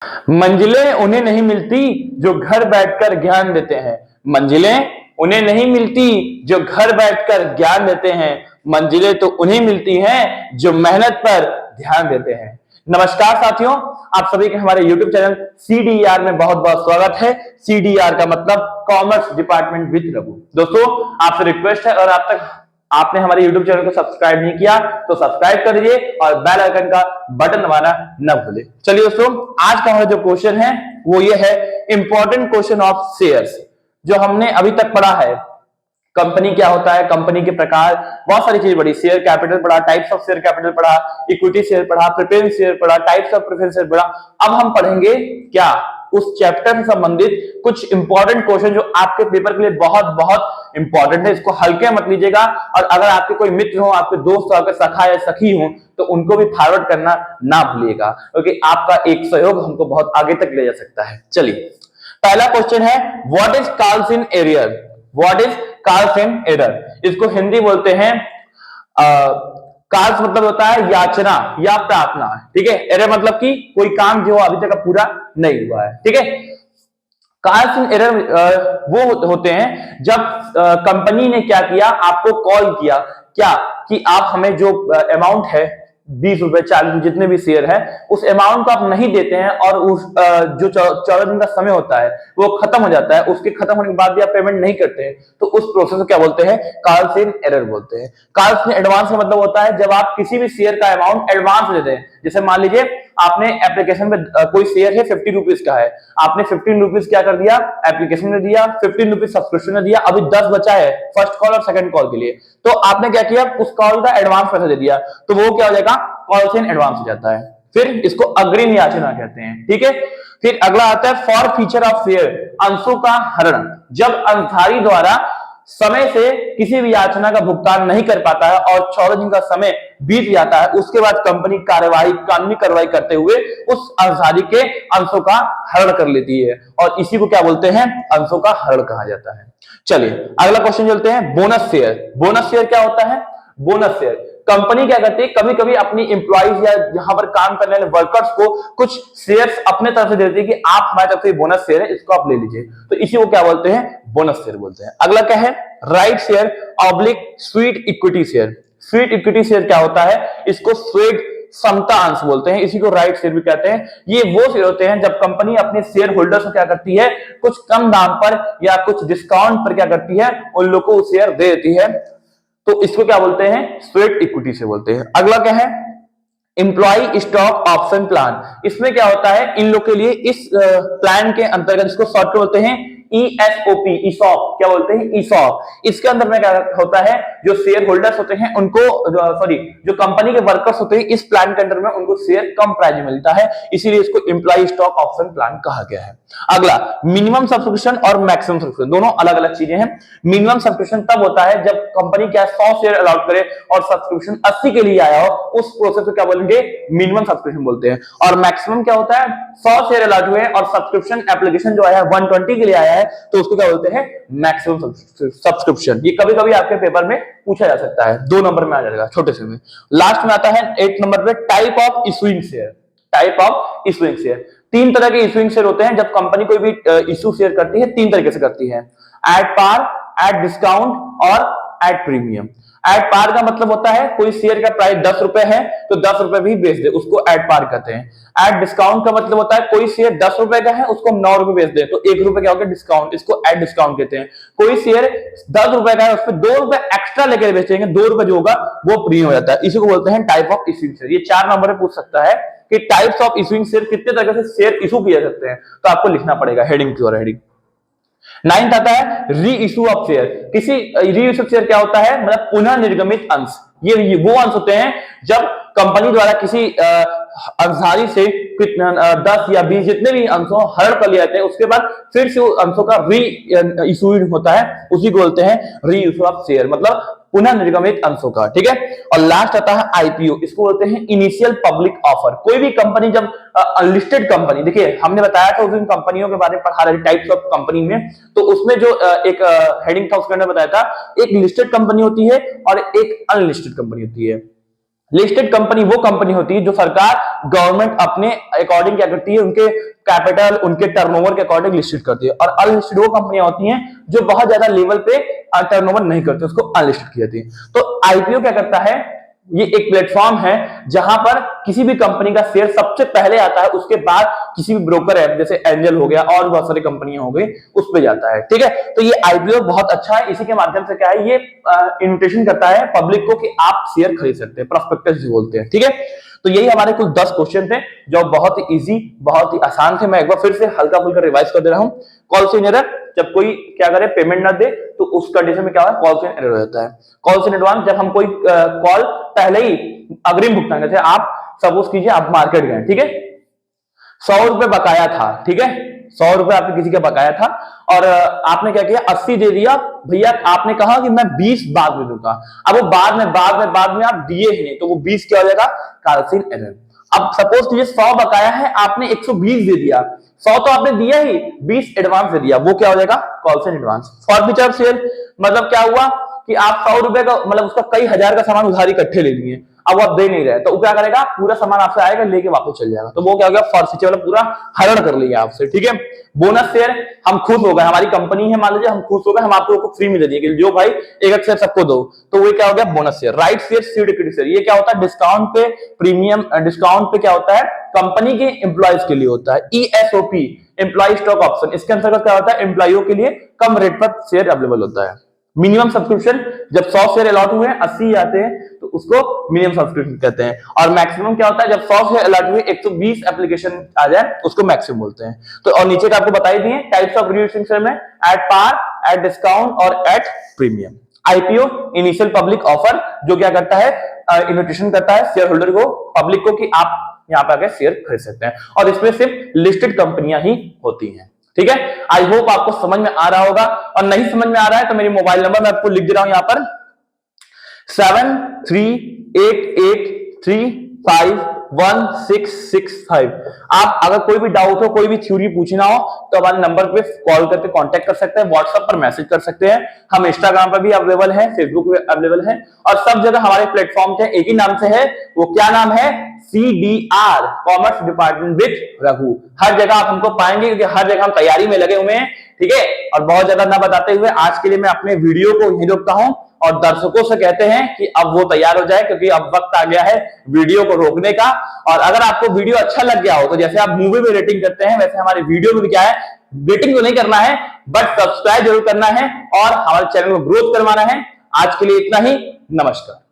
मंजिलें उन्हें नहीं मिलती जो घर बैठकर ज्ञान देते हैं। मंजिलें उन्हें नहीं मिलती जो घर बैठकर ज्ञान देते हैं। मंजिलें तो उन्हें मिलती हैं जो मेहनत पर ध्यान देते हैं। नमस्कार साथियों, आप सभी के हमारे YouTube चैनल CDR में बहुत बहुत स्वागत है। CDR का मतलब कॉमर्स डिपार्टमेंट विद रघु। दोस्तों, आपसे रिक्वेस्ट है, और आप तक आपने हमारे YouTube चैनल को सब्सक्राइब नहीं किया तो सब्सक्राइब कर दीजिए और बेल आइकन का बटन दबाना न भूलें। चलिए दोस्तों, आज का हमारा जो क्वेश्चन है वो ये है, इंपॉर्टेंट क्वेश्चन ऑफ शेयर्स। जो हमने अभी तक पढ़ा है, कंपनी क्या होता है, कंपनी के प्रकार, बहुत सारी चीज पढ़ी। शेयर कैपिटल पढ़ा, टाइप्स ऑफ शेयर कैपिटल पढ़ा, इक्विटी शेयर पढ़ा, प्रेफरेंस शेयर पढ़ा, टाइप्स ऑफ प्रेफरेंस शेयर पढ़ा। अब हम पढ़ेंगे क्या, उस चैप्टर से संबंधित कुछ इंपॉर्टेंट क्वेश्चन जो आपके पेपर के लिए बहुत बहुत इंपॉर्टेंट है। इसको हल्के मत लीजिएगा, और अगर आपके कोई मित्र हो, आपके दोस्त हो, आपके सखा या सखी हो, तो उनको भी फॉरवर्ड करना ना भूलिएगा, क्योंकि आपका एक सहयोग हमको बहुत आगे तक ले जा सकता है। चलिए, पहला क्वेश्चन है, what is Carlson error. What is Carlson error, इसको हिंदी बोलते हैं कार्स मतलब होता है याचना या प्रार्थना, ठीक है। एरर मतलब कि कोई काम जो अभी तक पूरा नहीं हुआ है, ठीक है। कार्लसन एरर वो होते हैं जब कंपनी ने क्या किया, आपको कॉल किया क्या कि आप हमें जो अमाउंट है 20 रुपए 40 जितने भी शेयर है, उस अमाउंट को आप नहीं देते हैं, और उस जो 14 दिन का समय होता है वो खत्म हो जाता है, उसके खत्म होने के बाद भी आप पेमेंट नहीं करते हैं, तो उस प्रोसेस को क्या बोलते हैं, कार्लसन एरर बोलते हैं। कार्लसन एडवांस का मतलब होता है जब आप किसी भी शेयर का अमाउंट एडवांस देते हैं। जैसे मान लीजिए आपने एप्लीकेशन में कोई शेयर है 50 रुपीज का है, आपने 15 रुपीज क्या कर दिया, एप्लीकेशन में दिया, 15 रुपीज सब्सक्रिप्शन में दिया, अभी 10 बचा है फर्स्ट कॉल और सेकंड कॉल के लिए, तो आपने क्या किया, उस कॉल का एडवांस पैसा दे दिया, तो वो क्या हो जाएगा, कॉल एडवांस हो जाता है। फिर इसको अग्रिम याचना कहते हैं, ठीक है। फिर अगला आता है फॉर फीचर ऑफ शेयर, अंशों का हरण। जब अंशधारी द्वारा समय से किसी भी याचना का भुगतान नहीं कर पाता है और 14 दिन का समय बीत जाता है, उसके बाद कंपनी कानूनी कार्रवाई करते हुए उस अंशधारी के अंशों का हरण कर लेती है, और इसी को क्या बोलते हैं, अंशों का हरण कहा जाता है। चलिए अगला क्वेश्चन चलते हैं, बोनस शेयर। बोनस शेयर क्या होता है, बोनस शेयर कंपनी क्या करती है, कभी कभी अपनी एम्प्लॉइज या यहां पर काम करने वाले वर्कर्स को कुछ शेयर्स अपने तरफ से देती है कि आप हमारी तरफ से बोनस शेयर है, इसको आप ले लीजिए, तो इसी को क्या बोलते हैं, बोनस शेयर बोलते हैं। अगला क्या है, right share oblique sweet equity share. Sweet equity share क्या होता है, इसको स्वेट समता अंश बोलते हैं, इसी को राइट शेयर भी कहते हैं। ये वो शेयर होते हैं जब कंपनी अपने शेयर होल्डर्स को क्या करती है, कुछ कम दाम पर या कुछ डिस्काउंट पर क्या करती है, उन लोगों को शेयर दे देती है, तो इसको क्या बोलते हैं, स्वेट इक्विटी से बोलते हैं। अगला क्या है, एम्प्लॉय स्टॉक ऑप्शन प्लान। इसमें क्या होता है, इन लोग के लिए इस प्लान के अंतर्गत, इसको शॉर्ट में बोलते हैं ESOP, ESOP क्या बोलते हैं, ESOP। इसके अंदर में क्या होता है, जो शेयर होल्डर्स होते हैं उनको, जो कंपनी के वर्कर्स होते हैं, इस प्लान के अंदर में उनको शेयर कम प्राइस में मिलता है, इसीलिए इसको एम्प्लॉय स्टॉक ऑप्शन प्लान कहा गया है। अगला मिनिमम सब्सक्रिप्शन और मैक्सिमम सब्सक्रिप्शन, दोनों अलग अलग चीजें हैं। मिनिमम सब्सक्रिप्शन तब होता है जब कंपनी क्या 100 शेयर अलाउड करे और सब्सक्रिप्शन 80 के लिए आया हो, उस प्रोसेस को क्या बोलेंगे, मिनिमम सब्सक्रिप्शन बोलते हैं। और मैक्सिमम क्या होता है, 100 शेयर अलाउड हुए और सब्सक्रिप्शन एप्लीकेशन जो आया है 120 के लिए आया है, तो उसको क्या बोलते हैं, मैक्सिमम सब्सक्रिप्शन। ये कभी कभी आपके पेपर में पूछा जा सकता है, 2 नंबर में आ जाएगा छोटे से में। लास्ट में आता है 8 नंबर पे, type of issuing share. Type of issuing share, 3 तरह के इशूइंग शेयर होते हैं। जब कंपनी कोई भी इशू शेयर करती है, 3 तरीके से करती है, एट पार, एट डिस्काउंट और एट प्रीमियम। एट पार का मतलब होता है कोई शेयर का प्राइस 10 रुपए है तो 10 रुपए भी बेच दे, उसको एट पार कहते हैं। एट डिस्काउंट का मतलब होता है कोई शेयर 10 रुपए का है, उसको 9 रुपए बेच दे, तो 1 रुपए क्या होगा, डिस्काउंट, इसको एट डिस्काउंट कहते हैं। कोई शेयर 10 रुपए का है, उस पर 2 रुपए एक्स्ट्रा लेकर बेचेंगे, 2 रुपए जो होगा वो प्रीमियम हो जाता है, इसी को बोलते हैं टाइप ऑफ इशूइंग शेयर। ये 4 नंबर में पूछ सकता है कि टाइप्स ऑफ इशूइंग शेयर, कितने तरह से शेयर इशू किए जा सकते हैं, तो आपको लिखना पड़ेगा हेडिंग की और हेडिंग। 9th आता है री इशू ऑफ शेयर। किसी री इशू शेयर क्या होता है, मतलब पुनः निर्गमित अंश। ये वो अंश होते हैं जब कंपनी द्वारा किसी अंशधारी से 10 या 20 जितने भी अंशों हरण कर लिए जाते हैं, उसके बाद फिर से अंशों का री इशू होता है, उसी को बोलते हैं री इशू ऑफ शेयर, मतलब पुनः निर्गमित अंशों का, ठीक है। और लास्ट आता है आईपीओ, इसको बोलते हैं इनिशियल पब्लिक ऑफर। कोई भी कंपनी जब अनलिस्टेड कंपनी, देखिए हमने बताया था उस दिन कंपनियों के बारे में पढ़ा रहे टाइप्स ऑफ कंपनी में, तो उसमें जो एक हेडिंग था उसके अंदर बताया था, एक लिस्टेड कंपनी होती है और एक अनलिस्टेड कंपनी होती है। लिस्टेड कंपनी वो कंपनी होती है जो सरकार गवर्नमेंट अपने अकॉर्डिंग क्या करती है, उनके कैपिटल उनके टर्नओवर के अकॉर्डिंग लिस्टेड करती है। और अनलिस्टेड वो कंपनियां होती हैं जो बहुत ज्यादा लेवल पे टर्नओवर नहीं करती, उसको अनलिस्टेड की जाती है। तो आईपीओ क्या करता है, ये एक प्लेटफॉर्म है जहां पर किसी भी कंपनी का शेयर सबसे पहले आता है, उसके बाद किसी भी ब्रोकर ऐप जैसे एंजल हो गया और बहुत सारी कंपनियां हो गई उस पे जाता है। ठीक है, तो ये आईपीओ बहुत अच्छा है। इसी के माध्यम से क्या है, ये इन्विटेशन करता है पब्लिक को कि आप शेयर खरीद सकते हैं, प्रोस्पेक्टस बोलते हैं। ठीक है, तो यही हमारे कुल 10 क्वेश्चन थे जो बहुत ही इजी बहुत ही आसान थे। मैं एक बार फिर से हल्का फुल्का रिवाइज कर दे रहा हूं। कॉल इन एरर, जब कोई क्या करे पेमेंट ना दे तो उस कंडीशन में क्या होता है, कॉल इन एरर हो जाता है। कॉल इन एडवांस, जब हम कोई कॉल पहले ही अग्रिम भुगतान करते हैं। आप सपोज कीजिए आप मार्केट गए, ठीक है, 100 रुपए बकाया था, ठीक है, 100 रुपए आपने किसी का बकाया था और आपने क्या किया 80 दे दिया भैया, आपने कहा कि मैं 20 बाद में दूंगा। अब वो बाद में आप दिए ही नहीं तो वो 20 क्या हो जाएगा, कॉल इन एरर। अब सपोज कीजिए 100 बकाया है, आपने 120 दे दिया, 100 तो आपने दिया ही, 20 एडवांस दे दिया, वो क्या हो जाएगा, call in advance. Forfeiture sale मतलब क्या हुआ कि आप 100 रुपए का मतलब उसका कई हजार का सामान उधारी इकट्ठे ले लिए, अब वो आप दे नहीं रहे तो वो क्या करेगा, पूरा सामान आपसे आएगा लेके वापस चल जाएगा, तो वो क्या हो गया, फॉरफीचर मतलब पूरा हरण कर लिया आपसे। ठीक है, बोनस शेयर, हम खुश हो गए, हमारी कंपनी है मान लीजिए, हम खुश हो गए, हम आपको फ्री में दे दिए कि जो भाई एक शेयर सबको दो, तो वो क्या हो गया, bonus share. Right share, seed equity share, ये क्या होता है, डिस्काउंट पे प्रीमियम, डिस्काउंट पे क्या होता है, कंपनी के एम्प्लॉयज के लिए होता है। ईएसओपी, एम्प्लॉय स्टॉक ऑप्शन, इसके अंतर्गत क्या होता है, एम्प्लॉयों के लिए कम रेट पर शेयर अवेलेबल होता है। मिनिमम सब्सक्रिप्शन, जब 100 शेयर अलॉट हुए 80 आते हैं तो उसको मिनिमम सब्सक्रिप्शन कहते हैं। और मैक्सिमम क्या होता है, जब 100 शेयर अलॉट हुए 120 एप्लीकेशन आ जाए उसको मैक्सिमम बोलते हैं। तो और नीचे का आपको बता ही दिए टाइप्स ऑफ रिड्यूसिंग शेयर में, एट पार, एट डिस्काउंट और at premium. IPO, initial public offer, जो क्या करता है, इन्विटेशन करता है शेयर होल्डर को, पब्लिक को, कि आप यहाँ पे आके शेयर खरीद सकते हैं, और इसमें सिर्फ लिस्टेड कंपनियां ही होती हैं। ठीक है, आई होप आपको समझ में आ रहा होगा, और नहीं समझ में आ रहा है तो मेरी मोबाइल नंबर मैं आपको लिख दे रहा हूं यहां पर, 7388351665। आप अगर कोई भी डाउट हो, कोई भी थ्योरी पूछना हो तो हमारे नंबर पे कॉल करके कांटेक्ट कर सकते हैं, व्हाट्सएप पर मैसेज कर सकते हैं। हम इंस्टाग्राम पर भी अवेलेबल हैं, फेसबुक पे अवेलेबल हैं, और सब जगह हमारे प्लेटफॉर्म पे एक ही नाम से है, वो क्या नाम है, CDR, commerce department with Raghu. हर जगह आप हमको पाएंगे क्योंकि हर जगह हम तैयारी में लगे हुए हैं। ठीक है, और बहुत ज्यादा ना बताते हुए आज के लिए मैं अपने वीडियो को यहीं रोकता हूं और दर्शकों से कहते हैं कि अब वो तैयार हो जाए, क्योंकि अब वक्त आ गया है वीडियो को रोकने का। और अगर आपको वीडियो अच्छा लग गया हो तो जैसे आप मूवी में रेटिंग करते हैं वैसे हमारे वीडियो में भी क्या है, रेटिंग तो नहीं करना है बट सब्सक्राइब जरूर करना है और हमारे चैनल को ग्रोथ करवाना है। आज के लिए इतना ही, नमस्कार।